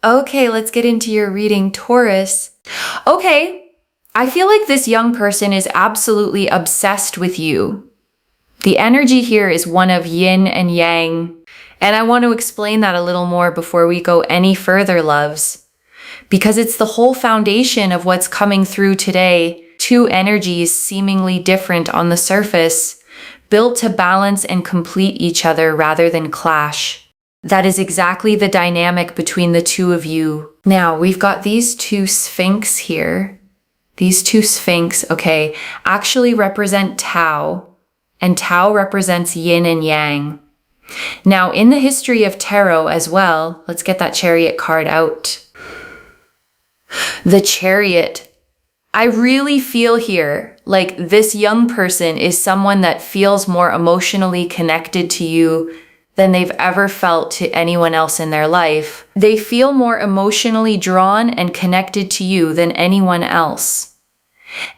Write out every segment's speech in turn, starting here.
Okay, let's get into your reading, Taurus. Okay, I feel like this young person is absolutely obsessed with you. The energy here is one of yin and yang, and I want to explain that a little more before we go any further, loves, because it's the whole foundation of what's coming through today. Two energies seemingly different on the surface, built to balance and complete each other rather than clash. That is exactly the dynamic between the two of you. Now, we've got these two sphinx here. These two sphinx, okay, actually represent Tao, and Tao represents yin and yang. Now, in the history of tarot as well, let's get that Chariot card out. The Chariot. I really feel here like this young person is someone that feels more emotionally connected to you than they've ever felt to anyone else in their life. They feel more emotionally drawn and connected to you than anyone else.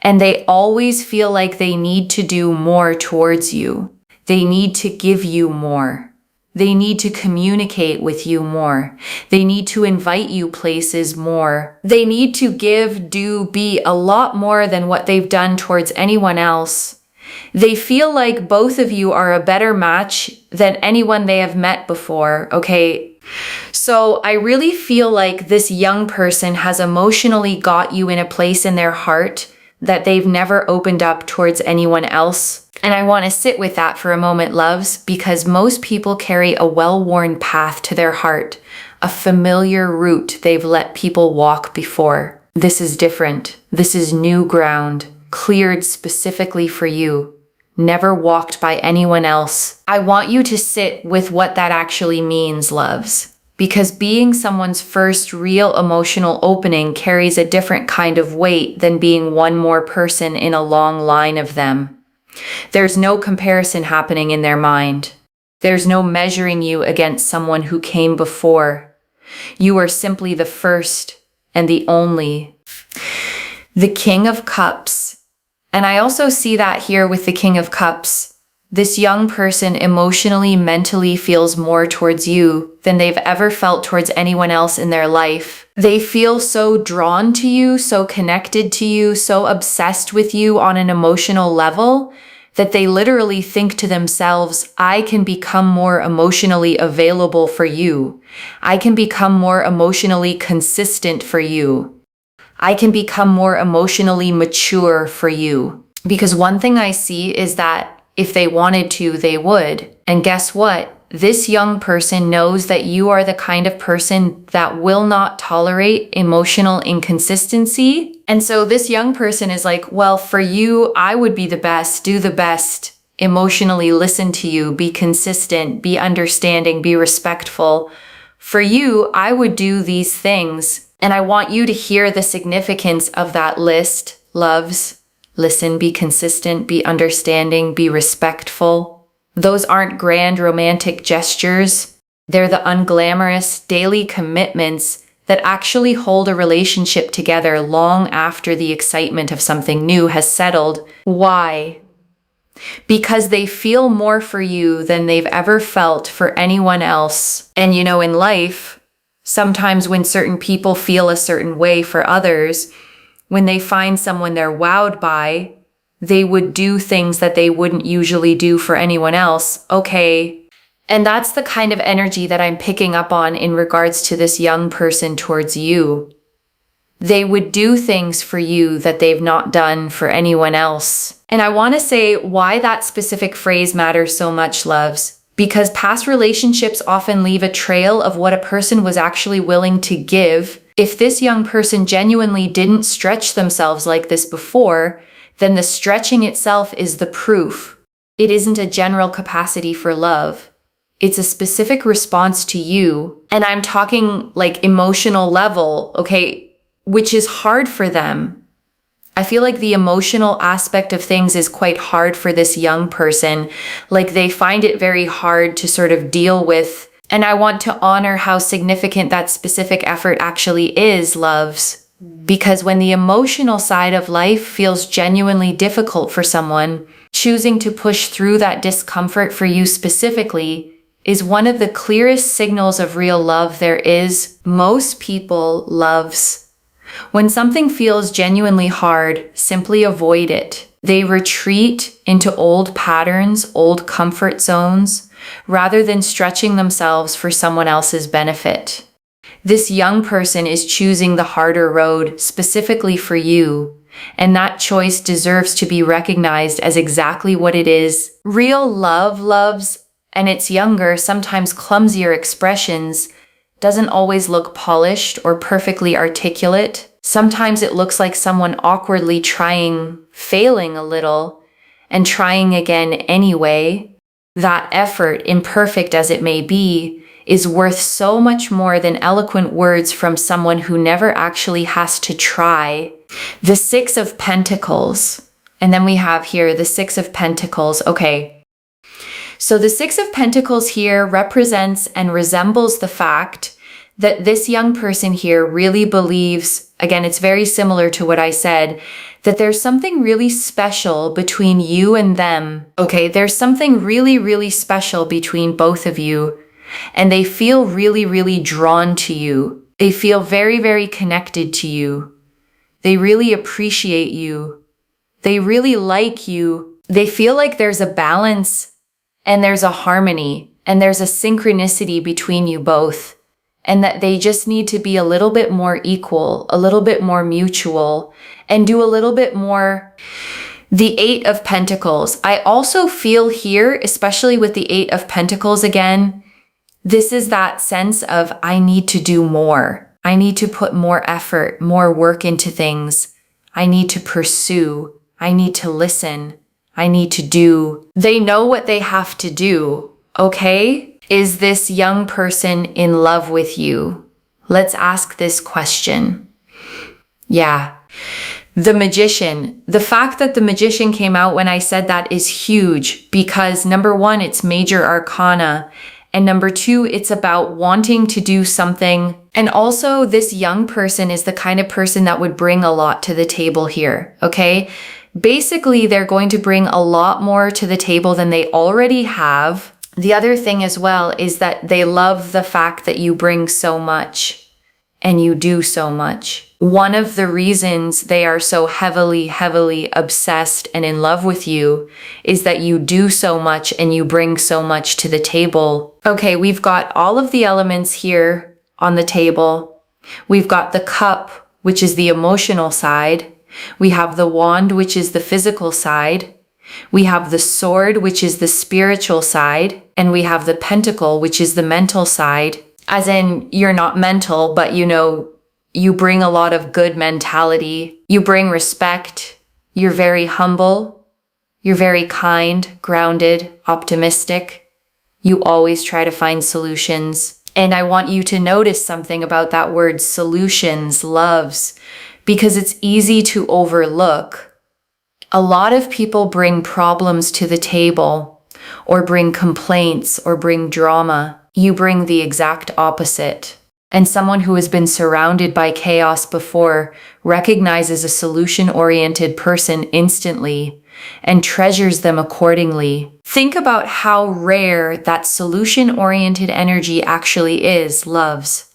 And they always feel like they need to do more towards you. They need to give you more. They need to communicate with you more. They need to invite you places more. They need to give, do, be a lot more than what they've done towards anyone else. They feel like both of you are a better match than anyone they have met before, okay? So I really feel like this young person has emotionally got you in a place in their heart that they've never opened up towards anyone else. And I want to sit with that for a moment, loves, because most people carry a well-worn path to their heart, a familiar route they've let people walk before. This is different. This is new ground, cleared specifically for you, never walked by anyone else. I want you to sit with what that actually means, loves. Because being someone's first real emotional opening carries a different kind of weight than being one more person in a long line of them. There's no comparison happening in their mind. There's no measuring you against someone who came before. You are simply the first and the only. The King of Cups. And I also see that here with the King of Cups. This young person emotionally, mentally feels more towards you than they've ever felt towards anyone else in their life. They feel so drawn to you, so connected to you, so obsessed with you on an emotional level that they literally think to themselves, I can become more emotionally available for you. I can become more emotionally consistent for you. I can become more emotionally mature for you. Because one thing I see is that if they wanted to, they would. And guess what? This young person knows that you are the kind of person that will not tolerate emotional inconsistency. And so this young person is like, well, for you, I would be the best, do the best, emotionally listen to you, be consistent, be understanding, be respectful. For you, I would do these things. And I want you to hear the significance of that list, loves. Listen, be consistent, be understanding, be respectful. Those aren't grand romantic gestures. They're the unglamorous daily commitments that actually hold a relationship together long after the excitement of something new has settled. Why? Because they feel more for you than they've ever felt for anyone else. And you know, in life, sometimes when certain people feel a certain way for others, when they find someone they're wowed by, they would do things that they wouldn't usually do for anyone else. Okay. And that's the kind of energy that I'm picking up on in regards to this young person towards you. They would do things for you that they've not done for anyone else. And I want to say why that specific phrase matters so much, loves. Because past relationships often leave a trail of what a person was actually willing to give. If this young person genuinely didn't stretch themselves like this before, then the stretching itself is the proof. It isn't a general capacity for love. It's a specific response to you. And I'm talking like emotional level, okay, which is hard for them. I feel like the emotional aspect of things is quite hard for this young person. Like they find it very hard to sort of deal with. And I want to honor how significant that specific effort actually is, loves. Because when the emotional side of life feels genuinely difficult for someone, choosing to push through that discomfort for you specifically is one of the clearest signals of real love there is. Most people loves. When something feels genuinely hard, simply avoid it. They retreat into old patterns, old comfort zones, rather than stretching themselves for someone else's benefit. This young person is choosing the harder road specifically for you, and that choice deserves to be recognized as exactly what it is. Real love loves, and its younger, sometimes clumsier expressions doesn't always look polished or perfectly articulate. Sometimes it looks like someone awkwardly trying, failing a little, and trying again anyway. That effort, imperfect as it may be, is worth so much more than eloquent words from someone who never actually has to try. The Six of Pentacles. And then we have here the Six of Pentacles. Okay. So the Six of Pentacles here represents and resembles the fact that this young person here really believes, again, it's very similar to what I said, that there's something really special between you and them. Okay, there's something really, really special between both of you. And they feel really, really drawn to you. They feel very, very connected to you. They really appreciate you. They really like you. They feel like there's a balance and there's a harmony and there's a synchronicity between you both. And that they just need to be a little bit more equal, a little bit more mutual, and do a little bit more. The Eight of Pentacles. I also feel here, especially with the Eight of Pentacles again, this is that sense of I need to do more. I need to put more effort, more work into things. I need to pursue. I need to listen. I need to do. They know what they have to do, okay? Is this young person in love with you? Let's ask this question. Yeah. The Magician. The fact that the Magician came out when I said that is huge because number one, it's major arcana. And number two, it's about wanting to do something. And also this young person is the kind of person that would bring a lot to the table here. Okay. Basically, they're going to bring a lot more to the table than they already have. The other thing as well is that they love the fact that you bring so much and you do so much. One of the reasons they are so heavily, heavily obsessed and in love with you is that you do so much and you bring so much to the table. Okay, we've got all of the elements here on the table. We've got the cup, which is the emotional side. We have the wand, which is the physical side. We have the sword, which is the spiritual side, and we have the pentacle, which is the mental side. As in, you're not mental, but you bring a lot of good mentality. You bring respect. You're very humble. You're very kind, grounded, optimistic. You always try to find solutions. And I want you to notice something about that word solutions, loves, because it's easy to overlook. A lot of people bring problems to the table, or bring complaints, or bring drama. You bring the exact opposite. And someone who has been surrounded by chaos before recognizes a solution-oriented person instantly and treasures them accordingly. Think about how rare that solution-oriented energy actually is, loves.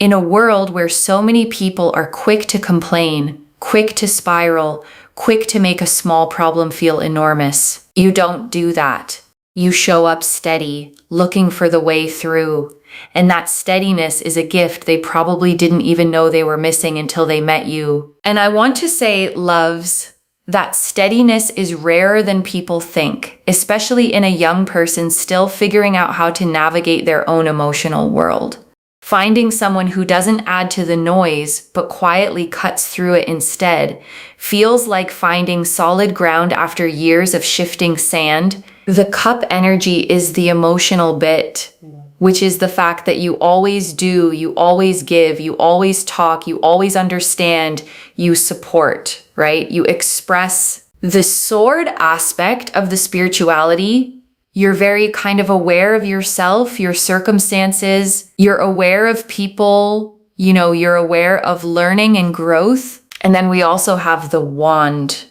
In a world where so many people are quick to complain, quick to spiral, quick to make a small problem feel enormous. You don't do that. You show up steady, looking for the way through. And that steadiness is a gift they probably didn't even know they were missing until they met you. And I want to say, loves, that steadiness is rarer than people think, especially in a young person still figuring out how to navigate their own emotional world. Finding someone who doesn't add to the noise, but quietly cuts through it instead, feels like finding solid ground after years of shifting sand. The cup energy is the emotional bit, which is the fact that you always do, you always give, you always talk, you always understand, you support, right? You express. The sword aspect of the spirituality. You're very kind of aware of yourself, your circumstances. You're aware of people, you're aware of learning and growth. And then we also have the wand.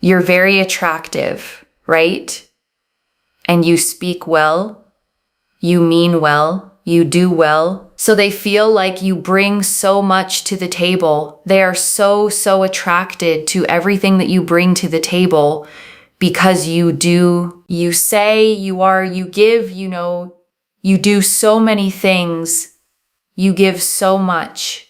You're very attractive, right? And you speak well. you mean well, you do well. So they feel like you bring so much to the table. They are so attracted to everything that you bring to the table because you do, you say, you are, you give, you do so many things. You give so much.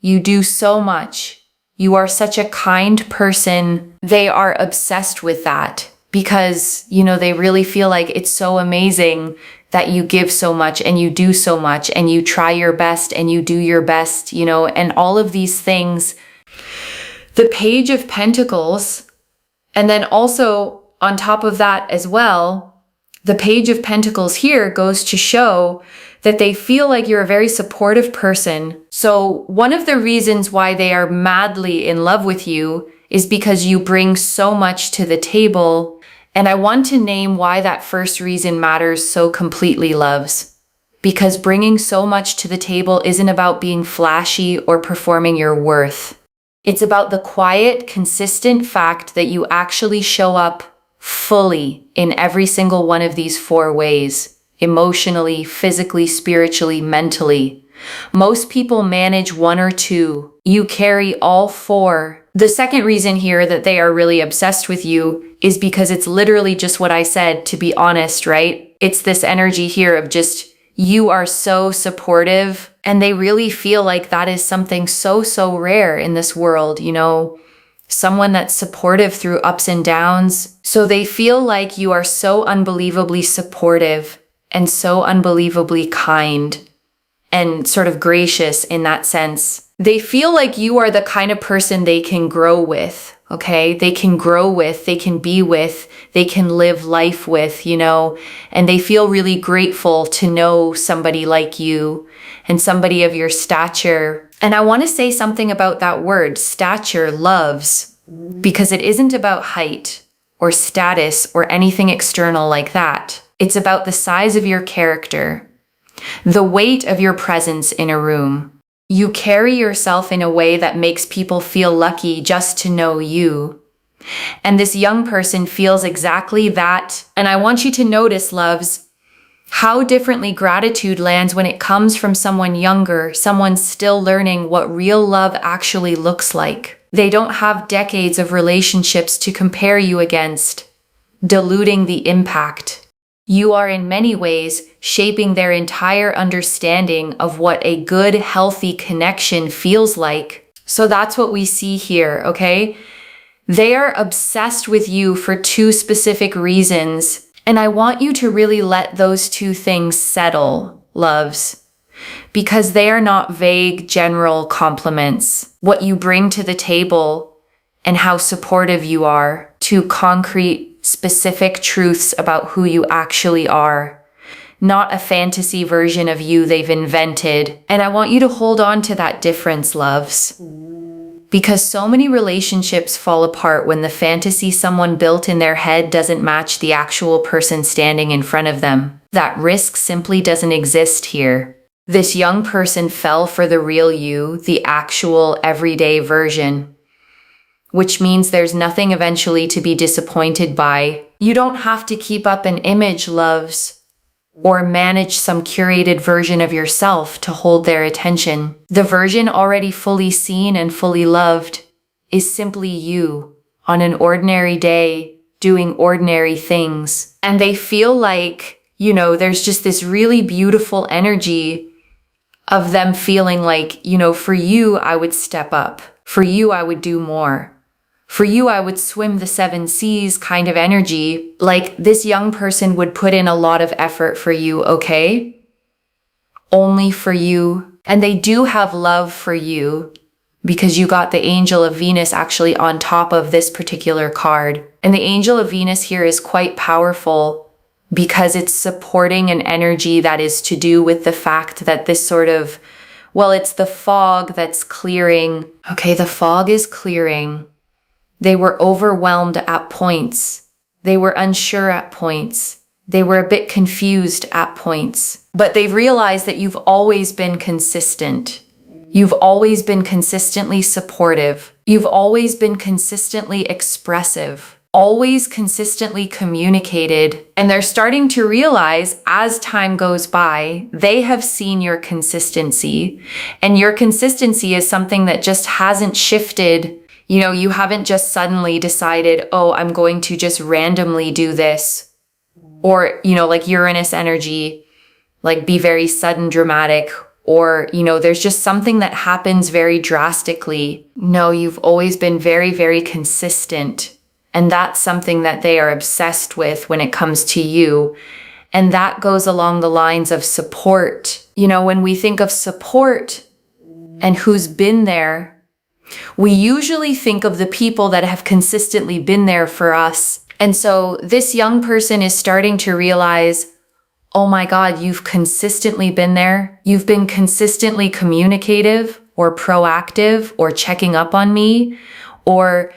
You do so much. You are such a kind person. They are obsessed with that because, they really feel like it's so amazing that you give so much and you do so much and you try your best and you do your best, and all of these things. The Page of Pentacles, and then also on top of that as well, the Page of Pentacles here goes to show that they feel like you're a very supportive person. So one of the reasons why they are madly in love with you is because you bring so much to the table. And I want to name why that first reason matters so completely, loves. Because bringing so much to the table isn't about being flashy or performing your worth. It's about the quiet, consistent fact that you actually show up fully in every single one of these 4 ways. Emotionally, physically, spiritually, mentally. Most people manage 1 or 2. You carry all 4. The second reason here that they are really obsessed with you is because it's literally just what I said, to be honest, right? It's this energy here of just, you are so supportive, and they really feel like that is something so rare in this world, someone that's supportive through ups and downs. So they feel like you are so unbelievably supportive and so unbelievably kind and sort of gracious in that sense. They feel like you are the kind of person they can grow with, okay? They can grow with, they can be with, they can live life with, and they feel really grateful to know somebody like you and somebody of your stature. And I want to say something about that word, stature, loves, because it isn't about height or status or anything external like that. It's about the size of your character, the weight of your presence in a room. You carry yourself in a way that makes people feel lucky just to know you. And this young person feels exactly that. And I want you to notice, loves, how differently gratitude lands when it comes from someone younger, someone still learning what real love actually looks like. They don't have decades of relationships to compare you against, diluting the impact. You are in many ways shaping their entire understanding of what a good, healthy connection feels like. So that's what we see here, okay? They are obsessed with you for 2 specific reasons. And I want you to really let those 2 things settle, loves, because they are not vague, general compliments. What you bring to the table and how supportive you are to concrete, specific truths about who you actually are, not a fantasy version of you they've invented. And I want you to hold on to that difference, loves, because so many relationships fall apart when the fantasy someone built in their head doesn't match the actual person standing in front of them. That risk simply doesn't exist here. This young person fell for the real you, the actual everyday version, which means there's nothing eventually to be disappointed by. You don't have to keep up an image, loves, or manage some curated version of yourself to hold their attention. The version already fully seen and fully loved is simply you on an ordinary day doing ordinary things. And they feel like, there's just this really beautiful energy of them feeling like, for you, I would step up. For you, I would do more. For you, I would swim the 7 seas kind of energy. Like this young person would put in a lot of effort for you, okay? Only for you. And they do have love for you because you got the Angel of Venus actually on top of this particular card. And the Angel of Venus here is quite powerful because it's supporting an energy that is to do with the fact that this sort of, it's the fog that's clearing. Okay, the fog is clearing. They were overwhelmed at points. They were unsure at points. They were a bit confused at points. But they've realized that you've always been consistent. You've always been consistently supportive. You've always been consistently expressive. always consistently communicated, and they're starting to realize as time goes by, they have seen your consistency, and your consistency is something that just hasn't shifted. You haven't just suddenly decided, oh, I'm going to just randomly do this, or, like Uranus energy, like be very sudden, dramatic, or, there's just something that happens very drastically. No, you've always been very, very consistent. And that's something that they are obsessed with when it comes to you. And that goes along the lines of support. When we think of support and who's been there, we usually think of the people that have consistently been there for us. And so this young person is starting to realize, oh my God, you've consistently been there. You've been consistently communicative or proactive or checking up on me, or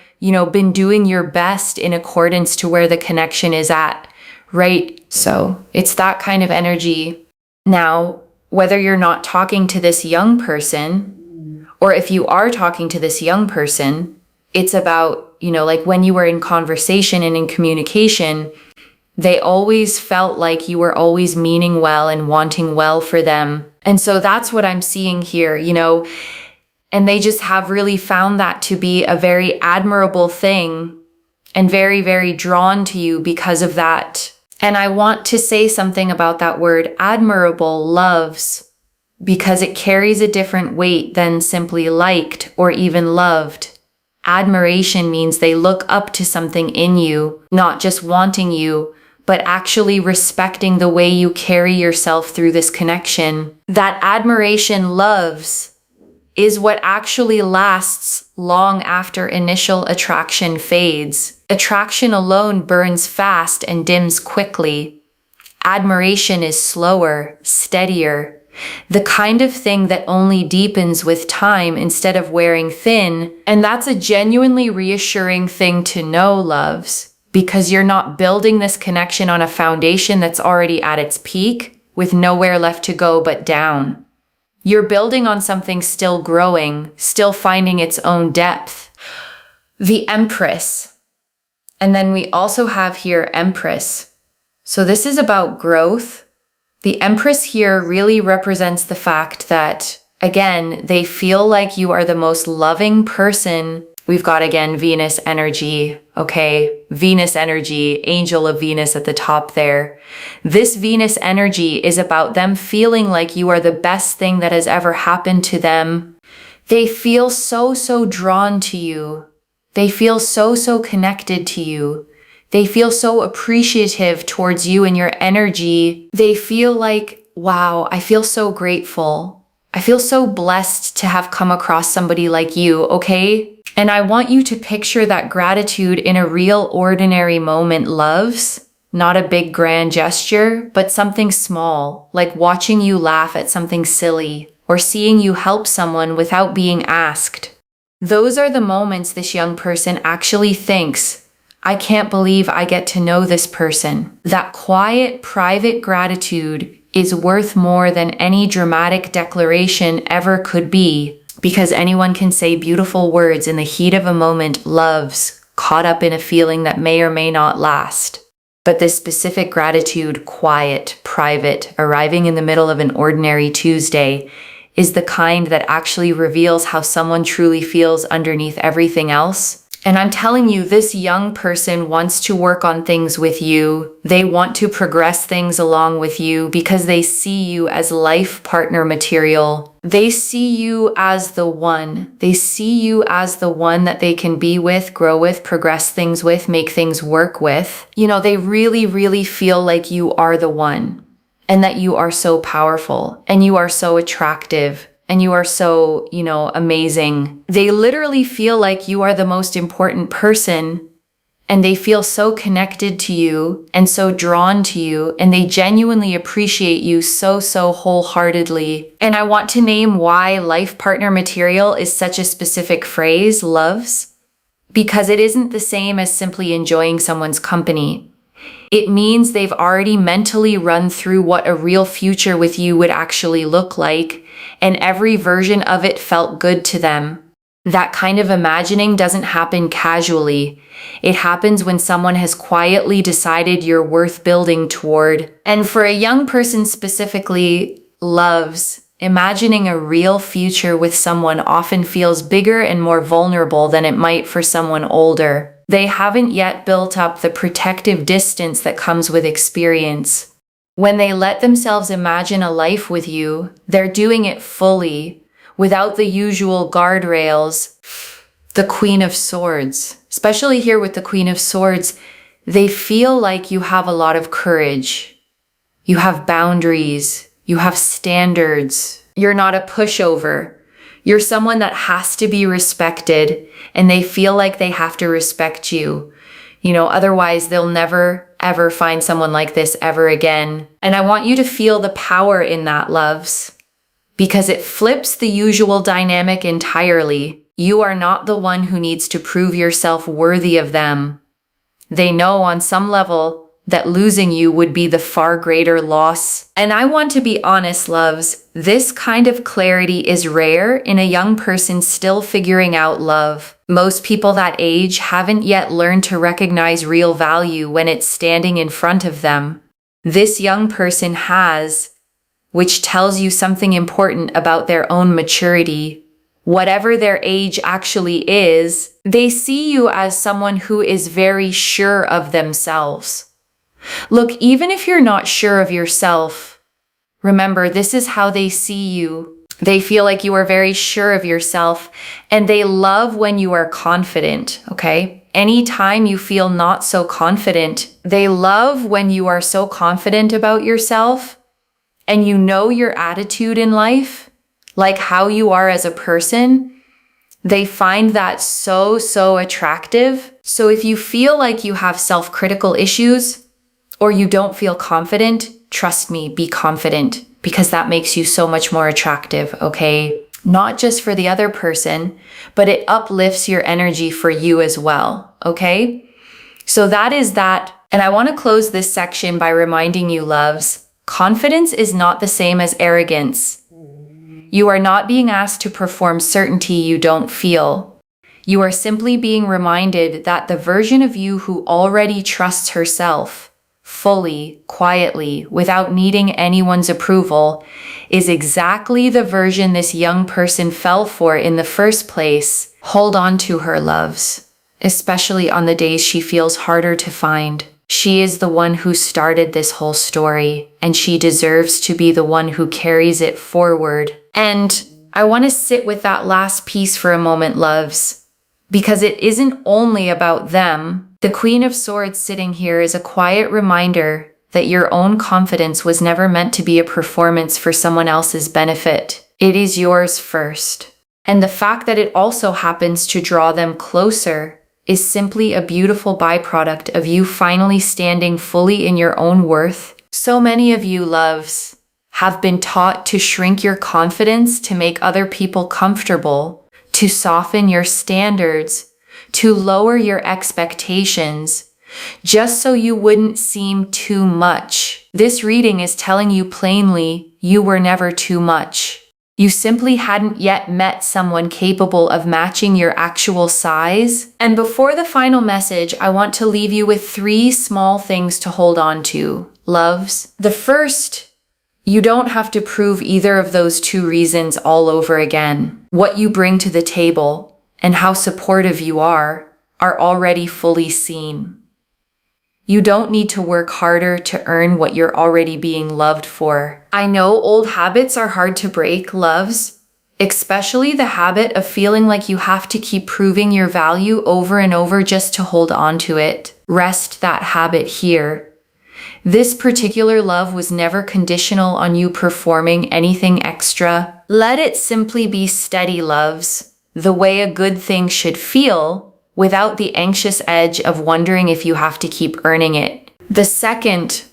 been doing your best in accordance to where the connection is at, right? So it's that kind of energy. Now, whether you're not talking to this young person, or if you are talking to this young person, it's about, like when you were in conversation and in communication, they always felt like you were always meaning well and wanting well for them. And so that's what I'm seeing here, and they just have really found that to be a very admirable thing and very, very drawn to you because of that. And I want to say something about that word admirable, loves, because it carries a different weight than simply liked or even loved. Admiration means they look up to something in you, not just wanting you, but actually respecting the way you carry yourself through this connection. That admiration, loves, is what actually lasts long after initial attraction fades. Attraction alone burns fast and dims quickly. Admiration is slower, steadier, the kind of thing that only deepens with time instead of wearing thin. And that's a genuinely reassuring thing to know, loves, because you're not building this connection on a foundation that's already at its peak with nowhere left to go but down. You're building on something still growing, still finding its own depth. The Empress. And then we also have here Empress. So this is about growth. The Empress here really represents the fact that, again, they feel like you are the most loving person. We've got, again, Venus energy. Okay, Venus energy, angel of Venus at the top there. This Venus energy is about them feeling like you are the best thing that has ever happened to them. They feel so drawn to you. They feel so connected to you. They feel so appreciative towards you and your energy. They feel like, wow, I feel so grateful. I feel so blessed to have come across somebody like you, okay? And I want you to picture that gratitude in a real ordinary moment, loves. Not a big grand gesture, but something small, like watching you laugh at something silly, or seeing you help someone without being asked. Those are the moments this young person actually thinks, I can't believe I get to know this person. That quiet, private gratitude is worth more than any dramatic declaration ever could be. Because anyone can say beautiful words in the heat of a moment, loves, caught up in a feeling that may or may not last. But this specific gratitude, quiet, private, arriving in the middle of an ordinary Tuesday, is the kind that actually reveals how someone truly feels underneath everything else. And I'm telling you, this young person wants to work on things with you. They want to progress things along with you because they see you as life partner material. They see you as the one. They see you as the one that they can be with, grow with, progress things with, make things work with. They really feel like you are the one, and that you are so powerful, and you are so attractive, and you are so, amazing. They literally feel like you are the most important person, and they feel so connected to you and so drawn to you, and they genuinely appreciate you so wholeheartedly. And I want to name why life partner material is such a specific phrase, loves, because it isn't the same as simply enjoying someone's company. It means they've already mentally run through what a real future with you would actually look like, and every version of it felt good to them. That kind of imagining doesn't happen casually. It happens when someone has quietly decided you're worth building toward. And for a young person specifically, loves, imagining a real future with someone often feels bigger and more vulnerable than it might for someone older. They haven't yet built up the protective distance that comes with experience. When they let themselves imagine a life with you, they're doing it fully, without the usual guardrails. The Queen of Swords, especially here with the Queen of Swords, they feel like you have a lot of courage. You have boundaries. You have standards. You're not a pushover. You're someone that has to be respected, and they feel like they have to respect you. Otherwise they'll never, ever find someone like this ever again. And I want you to feel the power in that, loves, because it flips the usual dynamic entirely. You are not the one who needs to prove yourself worthy of them. They know on some level that losing you would be the far greater loss. And I want to be honest, loves, this kind of clarity is rare in a young person still figuring out love. Most people that age haven't yet learned to recognize real value when it's standing in front of them. This young person has, which tells you something important about their own maturity. Whatever their age actually is, they see you as someone who is very sure of themselves. Look, even if you're not sure of yourself, remember, this is how they see you. They feel like you are very sure of yourself, and they love when you are confident, okay? Anytime you feel not so confident, they love when you are so confident about yourself and you know your attitude in life, like how you are as a person. They find that so attractive. So if you feel like you have self-critical issues, or you don't feel confident, trust me, be confident, because that makes you so much more attractive, okay? Not just for the other person, but it uplifts your energy for you as well, okay? So that is that. And I want to close this section by reminding you, loves, confidence is not the same as arrogance. You are not being asked to perform certainty you don't feel. You are simply being reminded that the version of you who already trusts herself, fully, quietly, without needing anyone's approval, is exactly the version this young person fell for in the first place. Hold on to her, loves, especially on the days she feels harder to find. She is the one who started this whole story, and she deserves to be the one who carries it forward. And I want to sit with that last piece for a moment, loves, because it isn't only about them. The Queen of Swords sitting here is a quiet reminder that your own confidence was never meant to be a performance for someone else's benefit. It is yours first. And the fact that it also happens to draw them closer is simply a beautiful byproduct of you finally standing fully in your own worth. So many of you, loves, have been taught to shrink your confidence to make other people comfortable, to soften your standards, to lower your expectations, just so you wouldn't seem too much. This reading is telling you plainly you were never too much. You simply hadn't yet met someone capable of matching your actual size. And before the final message, I want to leave you with 3 small things to hold on to, loves. The first, you don't have to prove either of those 2 reasons all over again. What you bring to the table and how supportive you are already fully seen. You don't need to work harder to earn what you're already being loved for. I know old habits are hard to break, loves, especially the habit of feeling like you have to keep proving your value over and over just to hold on to it. Rest that habit here. This particular love was never conditional on you performing anything extra. Let it simply be steady, loves, the way a good thing should feel, without the anxious edge of wondering if you have to keep earning it. The second,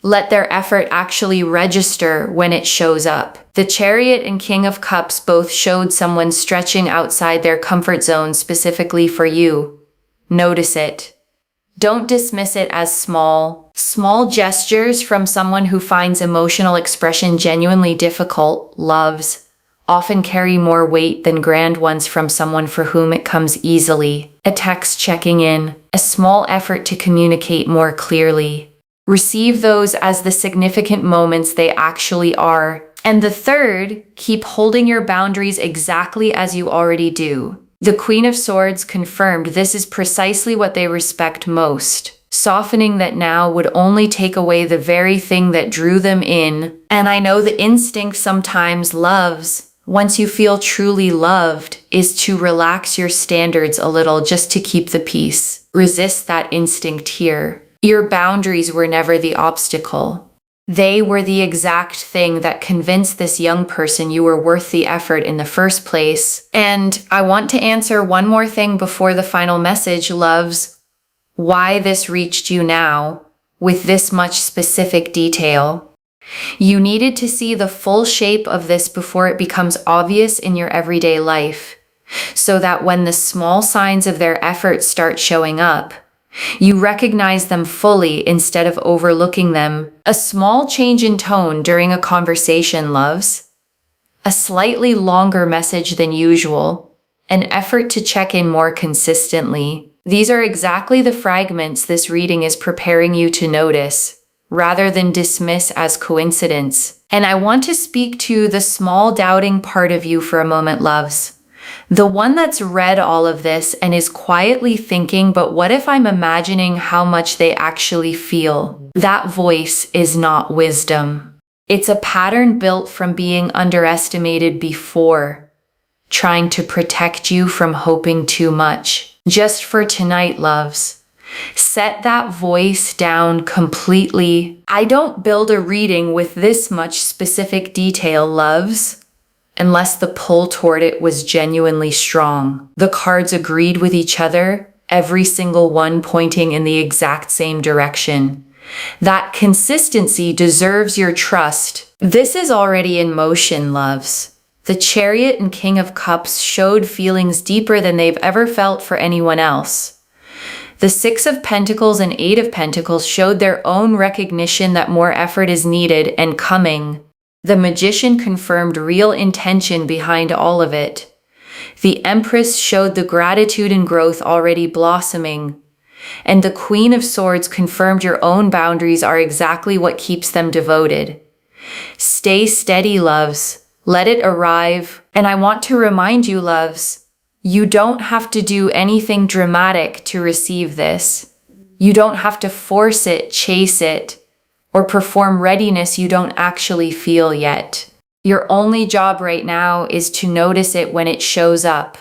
let their effort actually register when it shows up. The Chariot and King of Cups both showed someone stretching outside their comfort zone specifically for you. Notice it. Don't dismiss it as small gestures from someone who finds emotional expression genuinely difficult, loves, often carry more weight than grand ones from someone for whom it comes easily. A text checking in, a small effort to communicate more clearly. Receive those as the significant moments they actually are. And the third, keep holding your boundaries exactly as you already do. The Queen of Swords confirmed this is precisely what they respect most. Softening that now would only take away the very thing that drew them in. And I know the instinct sometimes loves, once you feel truly loved, is to relax your standards a little just to keep the peace. Resist that instinct here. Your boundaries were never the obstacle. They were the exact thing that convinced this young person you were worth the effort in the first place. And I want to answer one more thing before the final message, loves. Why this reached you now, with this much specific detail. You needed to see the full shape of this before it becomes obvious in your everyday life, so that when the small signs of their effort start showing up, you recognize them fully instead of overlooking them. A small change in tone during a conversation, loves. A slightly longer message than usual. An effort to check in more consistently. These are exactly the fragments this reading is preparing you to notice, rather than dismiss as coincidence. And I want to speak to the small doubting part of you for a moment, loves. The one that's read all of this and is quietly thinking, but what if I'm imagining how much they actually feel? That voice is not wisdom. It's a pattern built from being underestimated before, trying to protect you from hoping too much. Just for tonight, loves. Set that voice down completely. I don't build a reading with this much specific detail, loves, unless the pull toward it was genuinely strong. The cards agreed with each other, every single one pointing in the exact same direction. That consistency deserves your trust. This is already in motion, loves. The Chariot and King of Cups showed feelings deeper than they've ever felt for anyone else. The Six of Pentacles and Eight of Pentacles showed their own recognition that more effort is needed and coming. The Magician confirmed real intention behind all of it. The Empress showed the gratitude and growth already blossoming. And the Queen of Swords confirmed your own boundaries are exactly what keeps them devoted. Stay steady, loves. Let it arrive. And I want to remind you, loves, you don't have to do anything dramatic to receive this. You don't have to force it, chase it, or perform readiness you don't actually feel yet. Your only job right now is to notice it when it shows up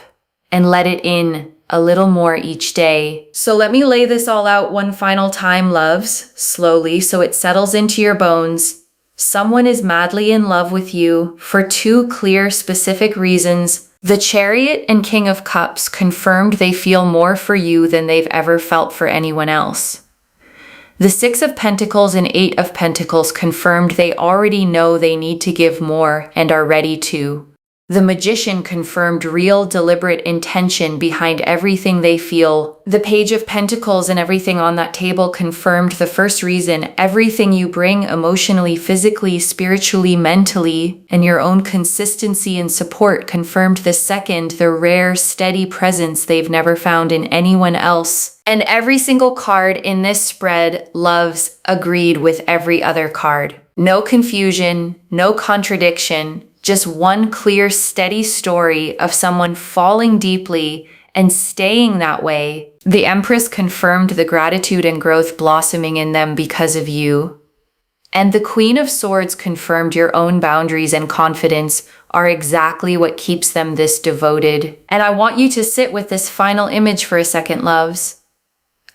and let it in a little more each day. So let me lay this all out one final time, loves, slowly so it settles into your bones. Someone is madly in love with you for two clear, specific reasons. The Chariot and King of Cups confirmed they feel more for you than they've ever felt for anyone else. The Six of Pentacles and Eight of Pentacles confirmed they already know they need to give more and are ready to. The Magician confirmed real, deliberate intention behind everything they feel. The Page of Pentacles and everything on that table confirmed the first reason, everything you bring emotionally, physically, spiritually, mentally, and your own consistency and support confirmed the second, the rare, steady presence they've never found in anyone else. And every single card in this spread, loves, agreed with every other card. No confusion, no contradiction. Just one clear, steady story of someone falling deeply and staying that way. The Empress confirmed the gratitude and growth blossoming in them because of you. And the Queen of Swords confirmed your own boundaries and confidence are exactly what keeps them this devoted. And I want you to sit with this final image for a second, loves.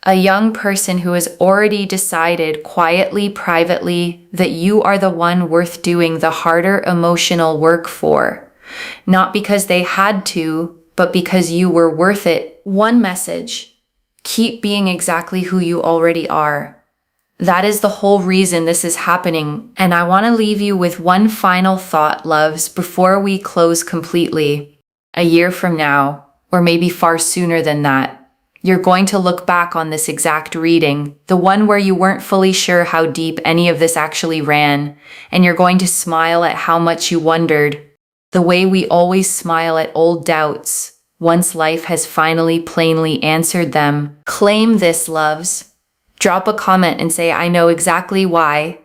A young person who has already decided quietly, privately, that you are the one worth doing the harder emotional work for. Not because they had to, but because you were worth it. One message: keep being exactly who you already are. That is the whole reason this is happening. And I want to leave you with one final thought, loves, before we close completely. A year from now, or maybe far sooner than that, you're going to look back on this exact reading, the one where you weren't fully sure how deep any of this actually ran, and you're going to smile at how much you wondered, The way we always smile at old doubts once life has finally plainly answered them. Claim this, loves. Drop a comment and say, I know exactly why,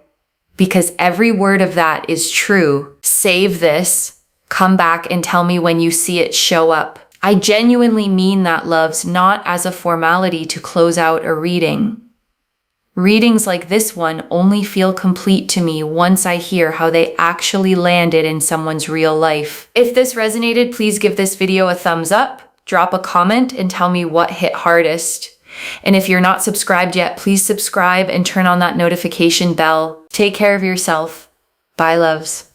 because every word of that is true. Save this. Come back and tell me when you see it show up. I genuinely mean that, loves, not as a formality to close out a reading. Readings like this one only feel complete to me once I hear how they actually landed in someone's real life. If this resonated, please give this video a thumbs up, drop a comment, and tell me what hit hardest. And if you're not subscribed yet, please subscribe and turn on that notification bell. Take care of yourself. Bye, loves.